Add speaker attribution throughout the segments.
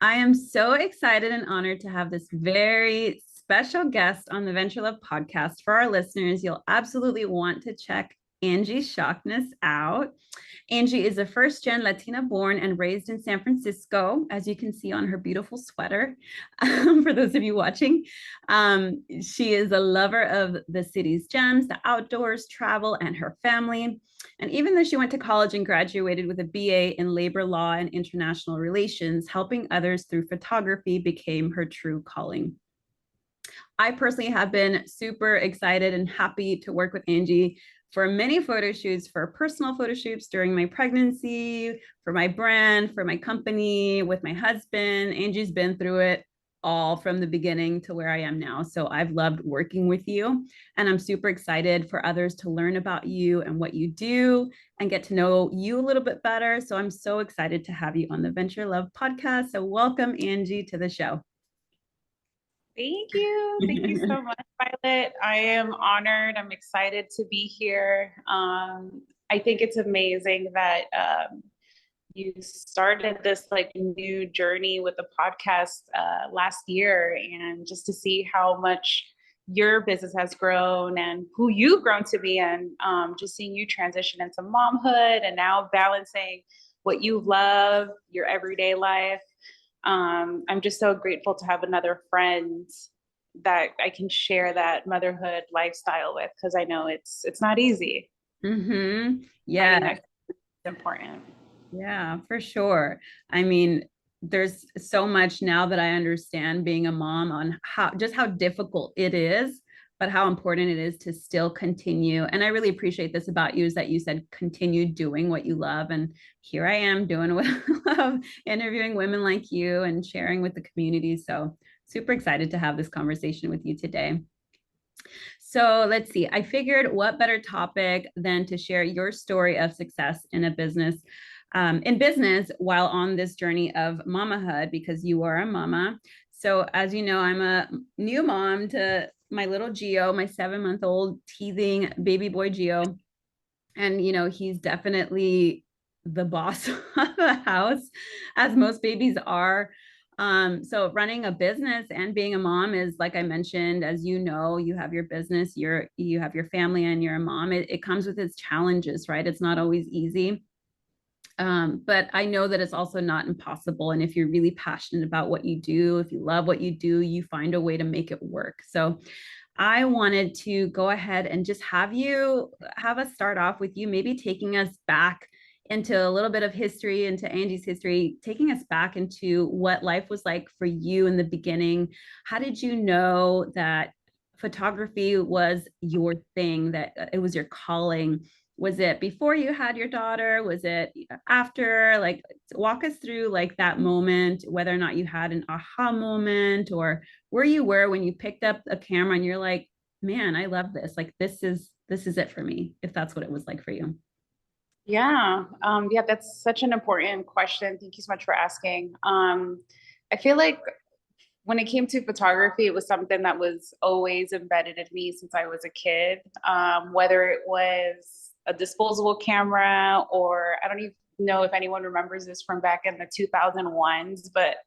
Speaker 1: I am so excited and honored to have this very special guest on the Venture Love podcast. For our listeners, you'll absolutely want to check Angie Shockness out. Angie is a first gen Latina born and raised in San Francisco, as you can see on her beautiful sweater. For those of you watching, she is a lover of the city's gems, the outdoors, travel, and her family. And even though she went to college and graduated with a BA in labor law and international relations, helping others through photography became her true calling. I personally have been super excited and happy to work with Angie for many photo shoots, for personal photo shoots during my pregnancy, for my brand, for my company, with my husband. Angie's been through it all from the beginning to where I am now. So I've loved working with you, and I'm super excited for others to learn about you and what you do and get to know you a little bit better. So I'm so excited to have you on the Venture Love podcast. So welcome, Angie, to the show.
Speaker 2: Thank you. Thank you so much, Violet. I am honored. I'm excited to be here. I think it's amazing that you started this like new journey with the podcast last year, and just to see how much your business has grown and who you've grown to be, and just seeing you transition into momhood and now balancing what you love, your everyday life. I'm just so grateful to have another friend that I can share that motherhood lifestyle with, because I know it's not easy.
Speaker 1: Mm-hmm.
Speaker 2: Finding
Speaker 1: Yeah.
Speaker 2: that is important.
Speaker 1: Yeah, for sure. I mean, there's so much now that I understand being a mom on how difficult it is, but how important it is to still continue. And I really appreciate this about you, is that you said continue doing what you love. And here I am doing what I love, interviewing women like you and sharing with the community. So super excited to have this conversation with you today. So let's see. I figured what better topic than to share your story of success in business while on this journey of mamahood, because you are a mama. So as you know, I'm a new mom to my little Geo, my 7-month-old teething baby boy Geo. And, he's definitely the boss of the house, as most babies are. So running a business and being a mom is, like I mentioned, as you know, you have your business, you have your family, and you're a mom. It comes with its challenges, right? It's not always easy. But I know that it's also not impossible. And if you're really passionate about what you do, if you love what you do, you find a way to make it work. So I wanted to go ahead and just have us start off with you, maybe taking us back into a little bit of history, into Angie's history, taking us back into what life was like for you in the beginning. How did you know that photography was your thing, that it was your calling? Was it before you had your daughter? Was it after? Like, walk us through like that moment, whether or not you had an aha moment, or where you were when you picked up a camera and you're like, man, I love this. Like, this is it for me, if that's what it was like for you.
Speaker 2: Yeah, that's such an important question. Thank you so much for asking. I feel like when it came to photography, it was something that was always embedded in me since I was a kid. Whether it was a disposable camera, or I don't even know if anyone remembers this from back in the 2001s, but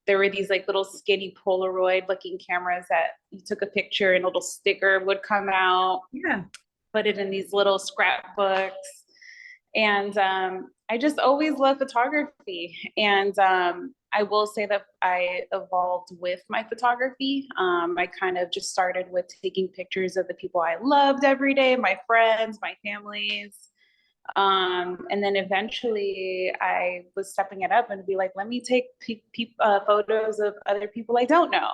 Speaker 2: there were these like little skinny Polaroid looking cameras that you took a picture and a little sticker would come out,
Speaker 1: Yeah.
Speaker 2: put it in these little scrapbooks. And I just always loved photography. And I will say that I evolved with my photography. I kind of just started with taking pictures of the people I loved every day, my friends, my families. And then eventually I was stepping it up and be like, let me take photos of other people I don't know.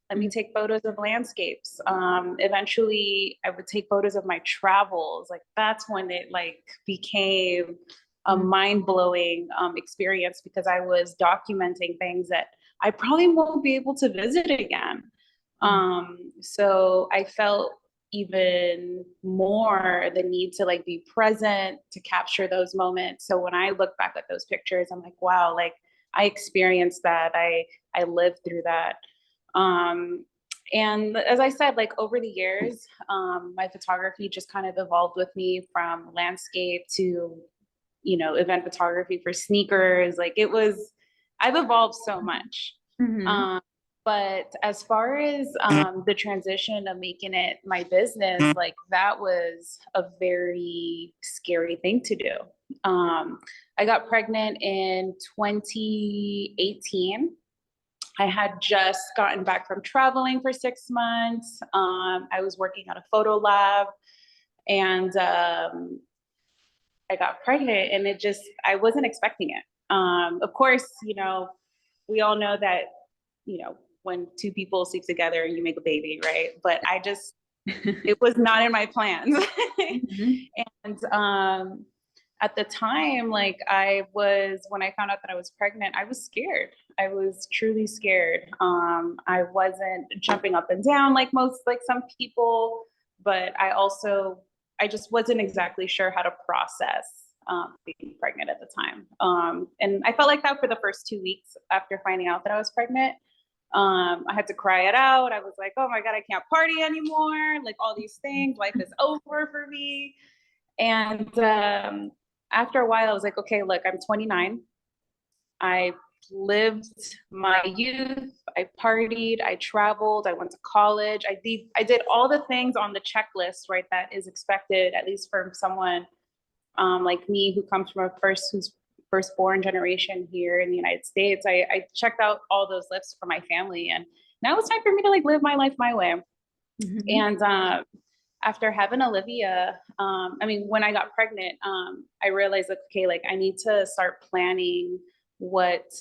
Speaker 2: Let me take photos of landscapes. Eventually I would take photos of my travels. Like, that's when it like became a mind-blowing experience, because I was documenting things that I probably won't be able to visit again. So I felt even more the need to like be present to capture those moments. So when I look back at those pictures, I'm like, wow, like I experienced that. I lived through that. And as I said, like over the years, my photography just kind of evolved with me, from landscape to, event photography for sneakers. Like, it was I've evolved so much.
Speaker 1: Mm-hmm.
Speaker 2: Um, but as far as the transition of making it my business, like that was a very scary thing to do. I got pregnant in 2018. I had just gotten back from traveling for 6 months. I was working at a photo lab, and I got pregnant, and I wasn't expecting it. Of course, we all know that, when two people sleep together, you make a baby, right? But it was not in my plans.
Speaker 1: Mm-hmm.
Speaker 2: And at the time, like when I found out that I was pregnant, I was scared. I was truly scared. I wasn't jumping up and down like some people, but I just wasn't exactly sure how to process being pregnant at the time. And I felt like that for the first 2 weeks after finding out that I was pregnant. I had to cry it out. I was like, oh my God, I can't party anymore. Like all these things, life is over for me. And after a while, I was like, okay, look, I'm 29. I lived my youth. I partied. I traveled. I went to college. I did all the things on the checklist, right? That is expected, at least from someone like me who comes from who's firstborn generation here in the United States. I checked out all those lists for my family, and now it's time for me to like live my life my way.
Speaker 1: Mm-hmm.
Speaker 2: And after having Olivia, when I got pregnant, I realized like, okay, like I need to start planning what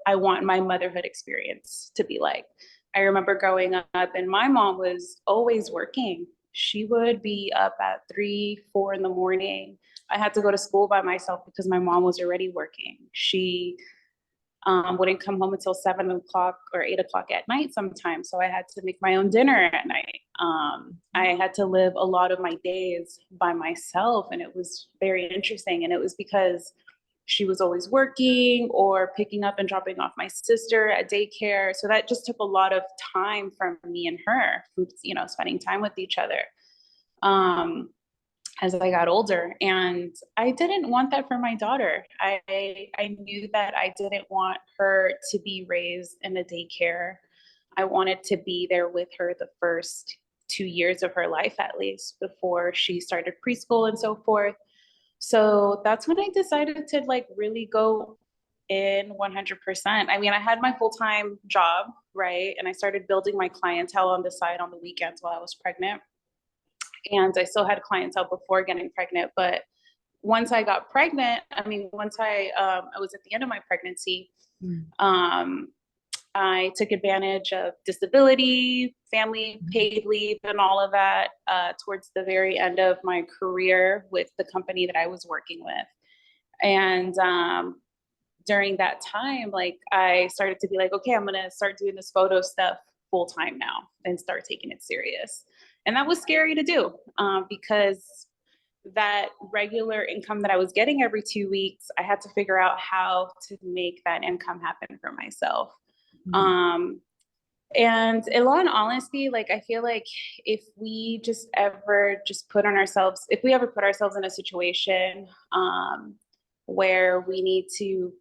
Speaker 2: I want my motherhood experience to be like. I remember growing up and my mom was always working. She would be up at 3, 4 in the morning. I had to go to school by myself because my mom was already working. She wouldn't come home until 7 o'clock or 8 o'clock at night sometimes. So I had to make my own dinner at night. I had to live a lot of my days by myself, and it was very interesting. And it was because she was always working or picking up and dropping off my sister at daycare. So that just took a lot of time from me and her, spending time with each other. As I got older. And I didn't want that for my daughter. I knew that I didn't want her to be raised in a daycare. I wanted to be there with her the first 2 years of her life, at least, before she started preschool and so forth. So that's when I decided to like really go in 100%. I mean, I had my full-time job, right? And I started building my clientele on the side on the weekends while I was pregnant. And I still had clientele before getting pregnant. But once I got pregnant, once I was at the end of my pregnancy, um, I took advantage of disability, family paid leave, and all of that towards the very end of my career with the company that I was working with. And during that time, like I started to be like, okay, I'm gonna start doing this photo stuff full time now and start taking it serious. And that was scary to do because that regular income that I was getting every 2 weeks, I had to figure out how to make that income happen for myself. And in all honesty, like I feel like if we if we ever put ourselves in a situation where we need to,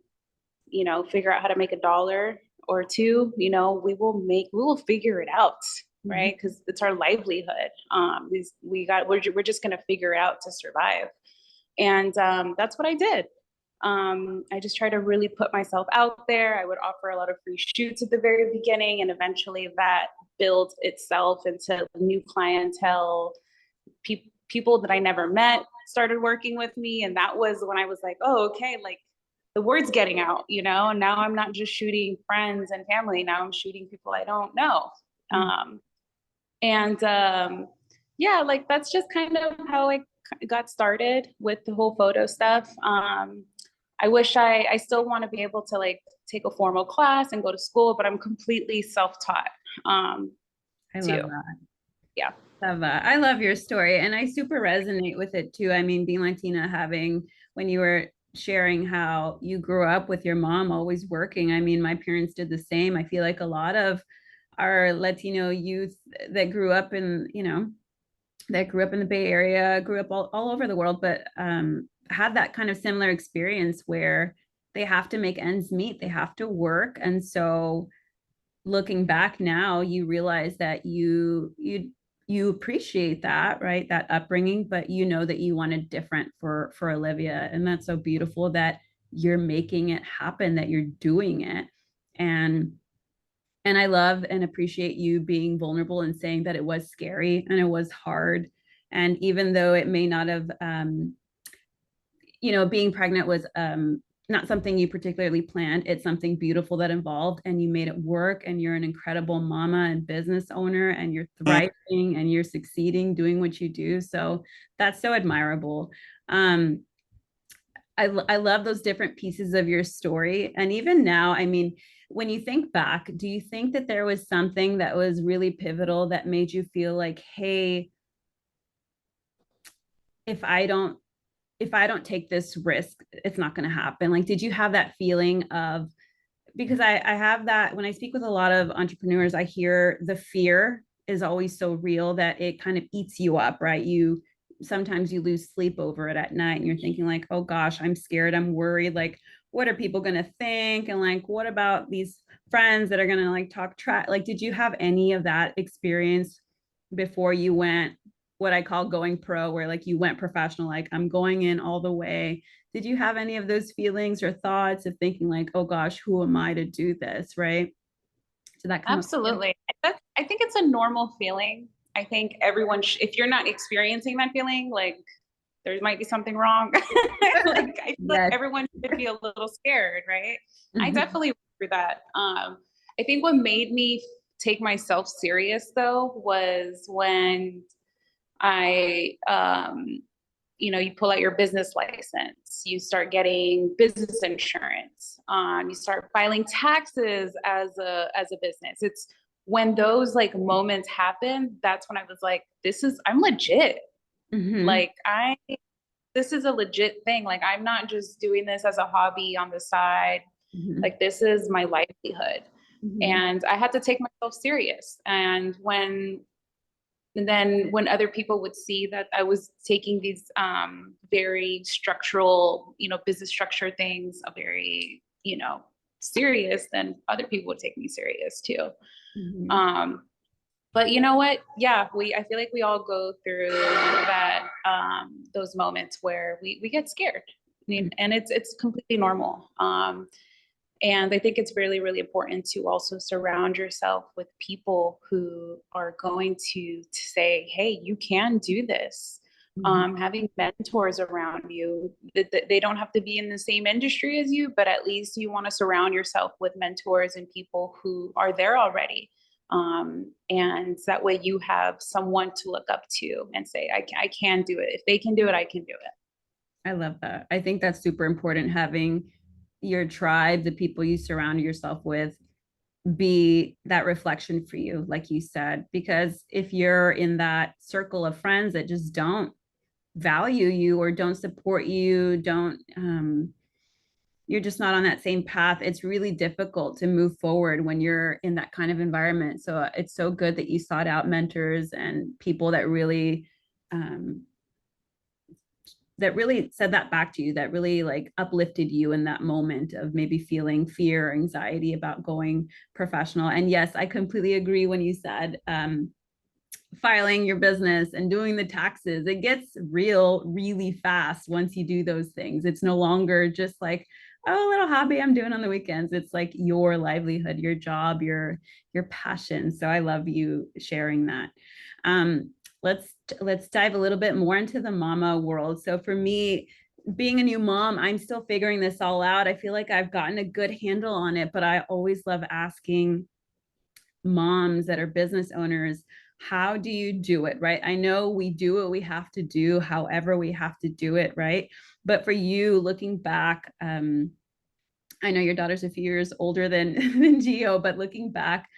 Speaker 2: figure out how to make $1 or $2, we will figure it out, right? Because it's our livelihood. We're just gonna figure it out to survive, and that's what I did. I just try to really put myself out there. I would offer a lot of free shoots at the very beginning, and eventually that built itself into new clientele. People that I never met started working with me, and that was when I was like, oh, okay, like the word's getting out, and now I'm not just shooting friends and family. Now I'm shooting people I don't know. Yeah, like that's just kind of how I got started with the whole photo stuff. I wish I still want to be able to like take a formal class and go to school, but I'm completely self-taught
Speaker 1: I
Speaker 2: too.
Speaker 1: love that.
Speaker 2: Yeah.
Speaker 1: Love that. I love your story. And I super resonate with it too. I mean, being Latina, when you were sharing how you grew up with your mom always working. I mean, my parents did the same. I feel like a lot of our Latino youth that grew up in, that grew up in the Bay Area, grew up all over the world, but had that kind of similar experience where they have to make ends meet, they have to work. And so looking back now, you realize that you appreciate that, right? That upbringing, but you know that you wanted different for Olivia. And that's so beautiful that you're making it happen, that you're doing it. And I love and appreciate you being vulnerable and saying that it was scary and it was hard. And even though it may not have being pregnant was not something you particularly planned. It's something beautiful that involved, and you made it work. And you're an incredible mama and business owner, and you're thriving and you're succeeding doing what you do. So that's so admirable. I love those different pieces of your story. And even now, I mean, when you think back, do you think that there was something that was really pivotal that made you feel like, hey, if I don't take this risk, it's not going to happen? Like, did you have that feeling of, because I have that when I speak with a lot of entrepreneurs, I hear the fear is always so real that it kind of eats you up, right? Sometimes you lose sleep over it at night and you're thinking like, oh gosh, I'm scared, I'm worried, like, what are people going to think? And like, what about these friends that are going to like talk trash? Like, did you have any of that experience before you went, what I call going pro, where like you went professional, like I'm going in all the way? Did you have any of those feelings or thoughts of thinking like, oh gosh, who am I to do this? Right. Did that come up?
Speaker 2: Absolutely. I think it's a normal feeling. I think everyone, if you're not experiencing that feeling, like there might be something wrong. Like I feel like
Speaker 1: Yes.
Speaker 2: everyone should be a little scared, right? I
Speaker 1: Mhm.
Speaker 2: definitely went through that. I think what made me take myself serious though was when I you pull out your business license, you start getting business insurance, you start filing taxes as a business. It's when those like moments happen, that's when I was like, I'm legit.
Speaker 1: Mhm.
Speaker 2: Like this is a legit thing. Like I'm not just doing this as a hobby on the side.
Speaker 1: Mhm.
Speaker 2: Like this is my livelihood.
Speaker 1: Mhm.
Speaker 2: And I had to take myself serious. And then when other people would see that I was taking these very structural, business structure things, very, serious, then other people would take me serious too.
Speaker 1: Mhm.
Speaker 2: Um, but you know what? Yeah, I feel like we all go through that, those moments where we get scared. I mean, and it's completely normal. And I think it's really, really important to also surround yourself with people who are going to say, hey, you can do this.
Speaker 1: Mhm.
Speaker 2: Having mentors around you, they don't have to be in the same industry as you, but at least you want to surround yourself with mentors and people who are there already. And that way you have someone to look up to and say, I can do it. If they can do it, I can do it.
Speaker 1: I love that. I think that's super important, having your tribe, the people you surround yourself with, be that reflection for you, like you said. Because if you're in that circle of friends that just don't value you or don't support you, don't you're just not on that same path, it's really difficult to move forward when you're in that kind of environment. So it's so good that you sought out mentors and people um, that really said that back to you, that really like uplifted you in that moment of maybe feeling fear or anxiety about going professional. And yes, I completely agree when you said filing your business and doing the taxes, it gets real really fast once you do those things. It's no longer just like, oh, a little hobby I'm doing on the weekends. It's like your livelihood, your job, your passion. So I love you sharing that. um let's let's dive a little bit more into the mama world. So for me, being a new mom, I'm still figuring this all out. I feel like I've gotten a good handle on it, but I always love asking moms that are business owners, how do you do it? Right. I know we do what we have to do, however we have to do it. Right. But for you, looking back, I know your daughter's a few years older than than Geo, but looking back,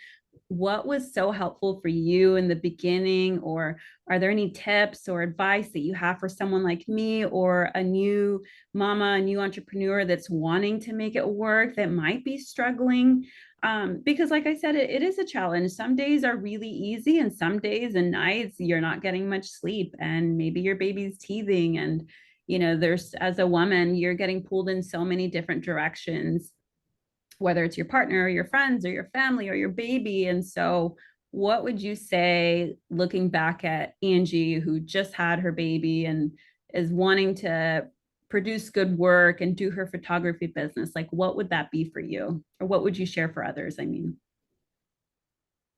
Speaker 1: what was so helpful for you in the beginning? Or are there any tips or advice that you have for someone like me or a new mama, a new entrepreneur that's wanting to make it work, that might be struggling? Because like I said, it is a challenge. Some days are really easy, and some days and nights you're not getting much sleep, and maybe your baby's teething, and there's, as a woman, you're getting pulled in so many different directions, whether it's your partner or your friends or your family or your baby. And so what would you say, looking back at Angie, who just had her baby and is wanting to produce good work and do her photography business, like what would that be for you? Or what would you share for others? I mean,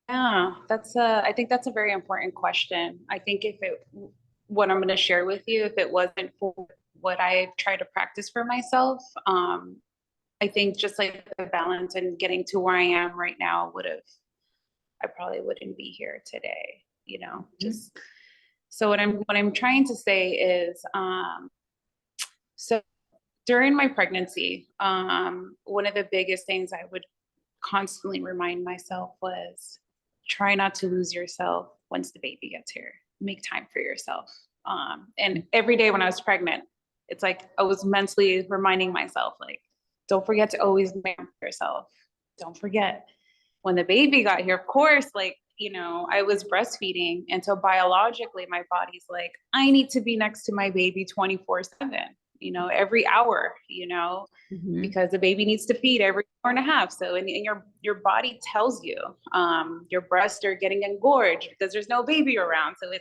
Speaker 2: Yeah, I think that's a very important question. I think what I'm going to share with you, if it wasn't for what I try to practice for myself, I think just like the balance and getting to where I am right now I probably wouldn't be here today, just, so what I'm trying to say is, so during my pregnancy, one of the biggest things I would constantly remind myself was try not to lose yourself once the baby gets here. Make time for yourself. And every day when I was pregnant, it's like I was mentally reminding myself, like, don't forget to always make time for yourself. Don't forget. When the baby got here, of course, like, I was breastfeeding. And so biologically, my body's like, I need to be next to my baby 24/7, every hour,
Speaker 1: mm-hmm.
Speaker 2: because the baby needs to feed every hour and a half. So, and your body tells you, your breasts are getting engorged because there's no baby around. So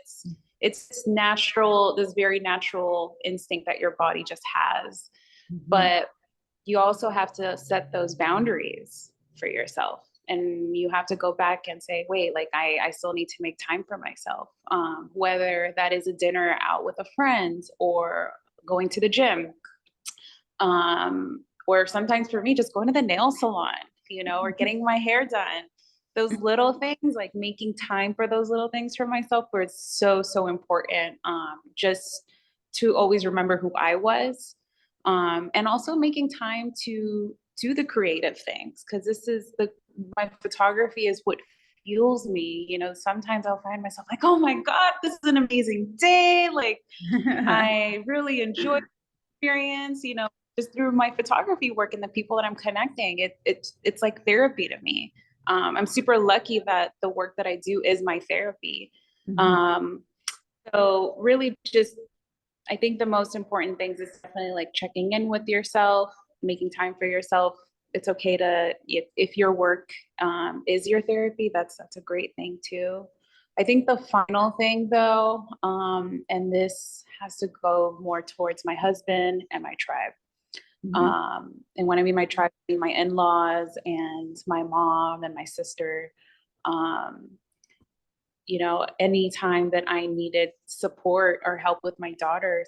Speaker 2: it's natural, this very natural instinct that your body just has.
Speaker 1: Mm-hmm.
Speaker 2: But you also have to set those boundaries for yourself. And you have to go back and say, wait, like I still need to make time for myself. Whether that is a dinner out with a friend or going to the gym, or sometimes for me, just going to the nail salon, or getting my hair done. Those little things, like making time for those little things for myself, were so, so important. Just to always remember who I was. And also making time to do the creative things, because my photography is what fuels me. Sometimes I'll find myself like, oh my God, this is an amazing day. Like, I really enjoy the experience, just through my photography work and the people that I'm connecting. It's like therapy to me. I'm super lucky that the work that I do is my therapy.
Speaker 1: Mm-hmm.
Speaker 2: So really just, I think the most important things is definitely like checking in with yourself, making time for yourself. It's okay to, if your work is your therapy, that's a great thing too. I think the final thing though, and this has to go more towards my husband and my tribe.
Speaker 1: Mm-hmm.
Speaker 2: And when I mean my tribe, I mean my in-laws and my mom and my sister. Um, anytime that I needed support or help with my daughter,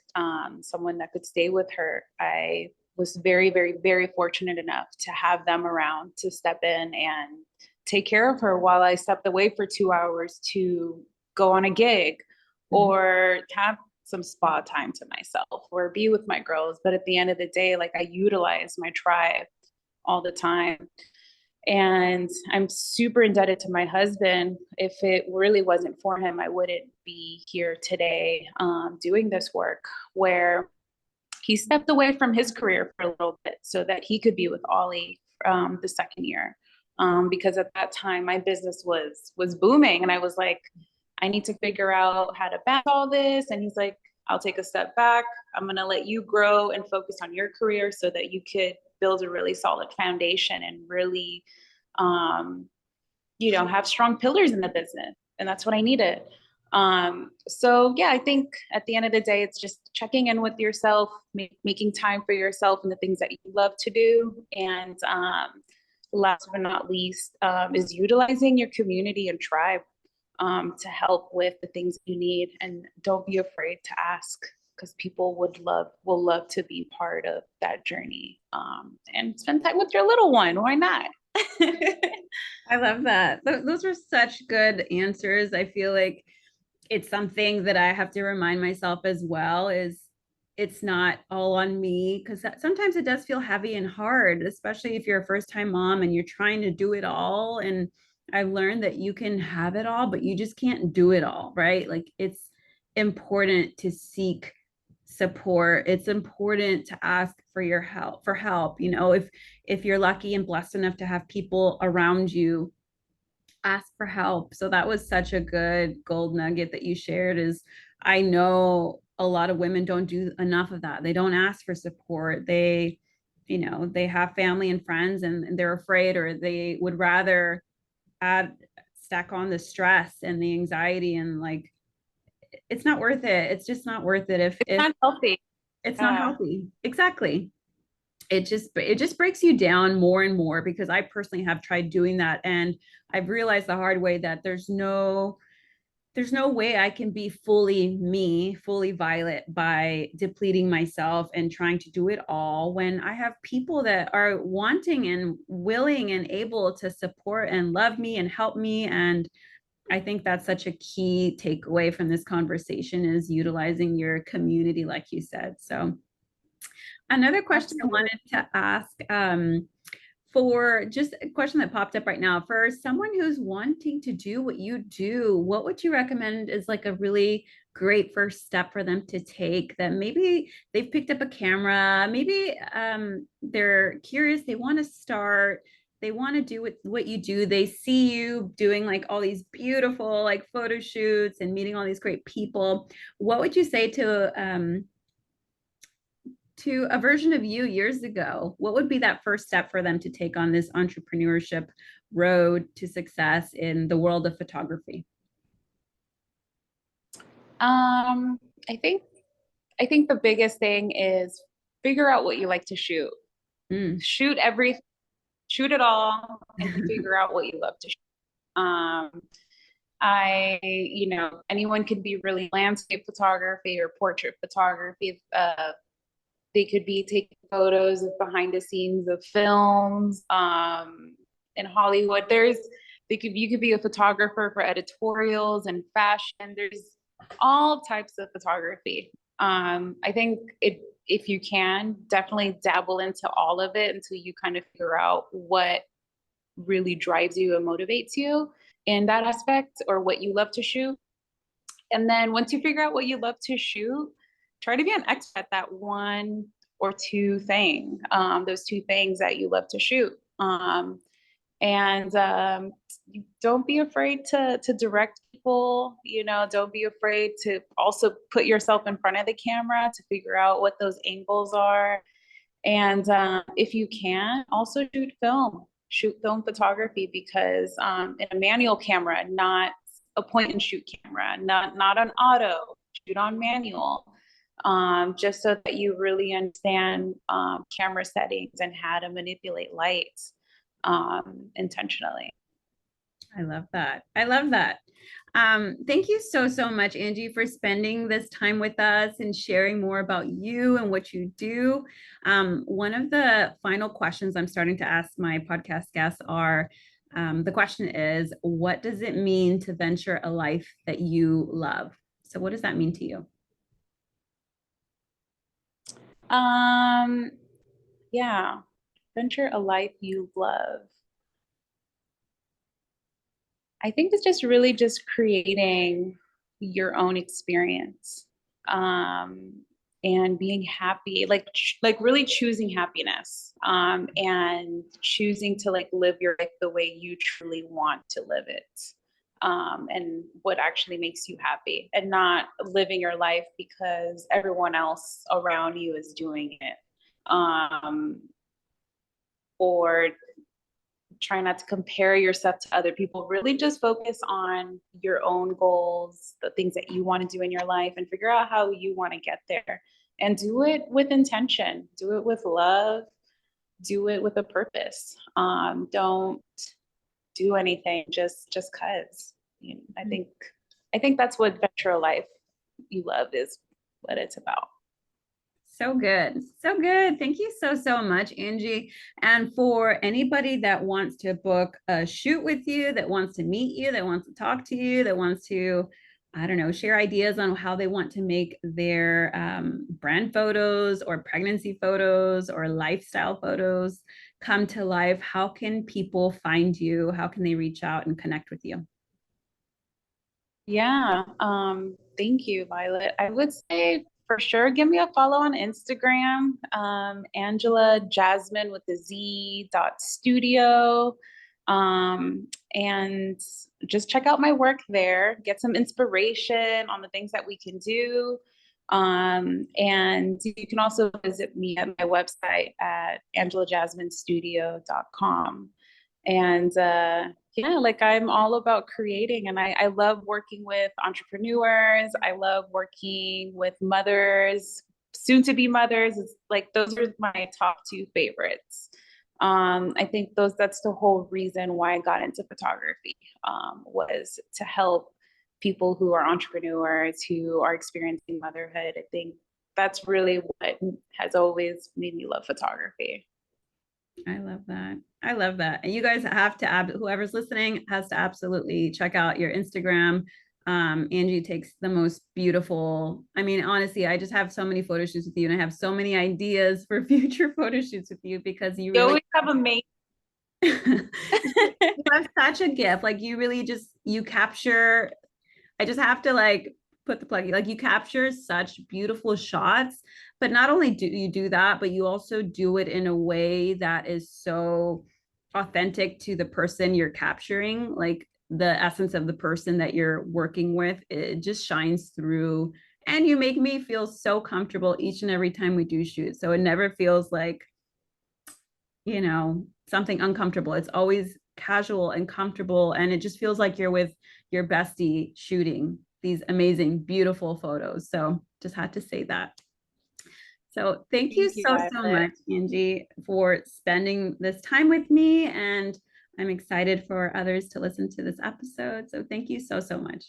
Speaker 2: someone that could stay with her, I was very, very, very fortunate enough to have them around to step in and take care of her while I stepped away for 2 hours to go on a gig
Speaker 1: Mm-hmm.
Speaker 2: or have some spa time to myself or be with my girls. But at the end of the day, like I utilize my tribe all the time. And I'm super indebted to my husband. If it really wasn't for him, I wouldn't be here today doing this work, where he stepped away from his career for a little bit so that he could be with Ollie the second year. Because at that time, my business was booming. And I was like, I need to figure out how to balance all this. And he's like, I'll take a step back. I'm going to let you grow and focus on your career so that you could build a really solid foundation and really, have strong pillars in the business. And that's what I needed. So yeah, I think at the end of the day, it's just checking in with yourself, making time for yourself and the things that you love to do. And last but not least, is utilizing your community and tribe to help with the things you need. And don't be afraid to ask, because people will love to be part of that journey, and spend time with your little one. Why not?
Speaker 1: I love that. Those are such good answers. I feel like it's something that I have to remind myself as well, is it's not all on me, because sometimes it does feel heavy and hard, especially if you're a first time mom and you're trying to do it all. And I've learned that you can have it all, but you just can't do it all, right? Like it's important to seek support. It's important to ask for your help, if you're lucky and blessed enough to have people around you, ask for help. So that was such a good gold nugget that you shared. Is I know a lot of women don't do enough of that. They don't ask for support. They, they have family and friends, and they're afraid, or they would rather add stack on the stress and the anxiety, and like it's not worth it. It's just not worth it if
Speaker 2: It's not healthy.
Speaker 1: it's not
Speaker 2: Yeah.
Speaker 1: healthy. Exactly. It just breaks you down more and more, because I personally have tried doing that, and I've realized the hard way that there's no way I can be fully me, fully Violet, by depleting myself and trying to do it all, when I have people that are wanting and willing and able to support and love me and help me. And I think that's such a key takeaway from this conversation, is utilizing your community, like you said. So another question I
Speaker 2: Absolutely.
Speaker 1: wanted to ask, for just a question that popped up right now, for someone who's wanting to do what you do, what would you recommend is like a really great first step for them to take, that maybe they've picked up a camera, maybe they're curious, they want to start, they want to do what you do, they see you doing like all these beautiful like photo shoots and meeting all these great people. What would you say to a version of you years ago? What would be that first step for them to take on this entrepreneurship road to success in the world of photography?
Speaker 2: Um, I think I think the biggest thing is figure out what you like to shoot.
Speaker 1: Mm.
Speaker 2: Shoot every shoot it all and figure out what you love to shoot. Anyone can be really landscape photography or portrait photography. They could be taking photos of behind the scenes of films. In Hollywood, you could be a photographer for editorials and fashion. There's all types of photography. I think if you can, definitely dabble into all of it until you kind of figure out what really drives you and motivates you in that aspect, or what you love to shoot. And then once you figure out what you love to shoot, try to be an expert at that one or two thing, those two things that you love to shoot. And don't be afraid to direct people. Don't be afraid to also put yourself in front of the camera to figure out what those angles are. And if you can, also shoot film photography, because in a manual camera, not a point and shoot camera, not on auto, shoot on manual, just so that you really understand camera settings and how to manipulate light intentionally.
Speaker 1: I love that. I love that. Thank you so, so much, Angie, for spending this time with us and sharing more about you and what you do. One of the final questions I'm starting to ask my podcast guests are, the question is, what does it mean to venture a life that you love? So what does that mean to you?
Speaker 2: Um, yeah, venture a life you love. I think it's just really just creating your own experience, and being happy, like really choosing happiness, and choosing to like live your life the way you truly want to live it, and what actually makes you happy, and not living your life because everyone else around you is doing it, or try not to compare yourself to other people. Really just focus on your own goals, the things that you want to do in your life, and figure out how you want to get there. And do it with intention, do it with love, do it with a purpose. Don't do anything just cause. I think that's what venture a life you love is, what it's about.
Speaker 1: So good. So good. Thank you so, so much, Angie. And for anybody that wants to book a shoot with you, that wants to meet you, that wants to talk to you, that wants to, I don't know, share ideas on how they want to make their brand photos or pregnancy photos or lifestyle photos come to life, how can people find you? How can they reach out and connect with you?
Speaker 2: Yeah, thank you, Violet. I would say for sure, give me a follow on Instagram, Angela Jasmine with the Z dot studio. And just check out my work there, get some inspiration on the things that we can do. And you can also visit me at my website at angelajasminestudio.com. And yeah, like I'm all about creating, and I love working with entrepreneurs. I love working with mothers, soon to be mothers. It's like those are my top two favorites. I think that's the whole reason why I got into photography, was to help people who are entrepreneurs, who are experiencing motherhood. I think that's really what has always made me love photography.
Speaker 1: I love that. I love that. And you guys have to whoever's listening has to absolutely check out your Instagram. Angie takes the most beautiful. I mean, honestly, I just have so many photo shoots with you, and I have so many ideas for future photo shoots with you because you
Speaker 2: You
Speaker 1: really
Speaker 2: always have amazing.
Speaker 1: you have such a gift. Like you really just you capture. I just have to like put the plug, like you capture such beautiful shots, but not only do you do that, but you also do it in a way that is so authentic to the person you're capturing, like the essence of the person that you're working with. It just shines through, and you make me feel so comfortable each and every time we do shoot. So it never feels like, something uncomfortable. It's always casual and comfortable. And it just feels like you're with your bestie shooting these amazing, beautiful photos. So just had to say that. So thank you
Speaker 2: Thank you,
Speaker 1: so
Speaker 2: Violet.
Speaker 1: much, Angie, for spending this time with me. And I'm excited for others to listen to this episode. So thank you so much.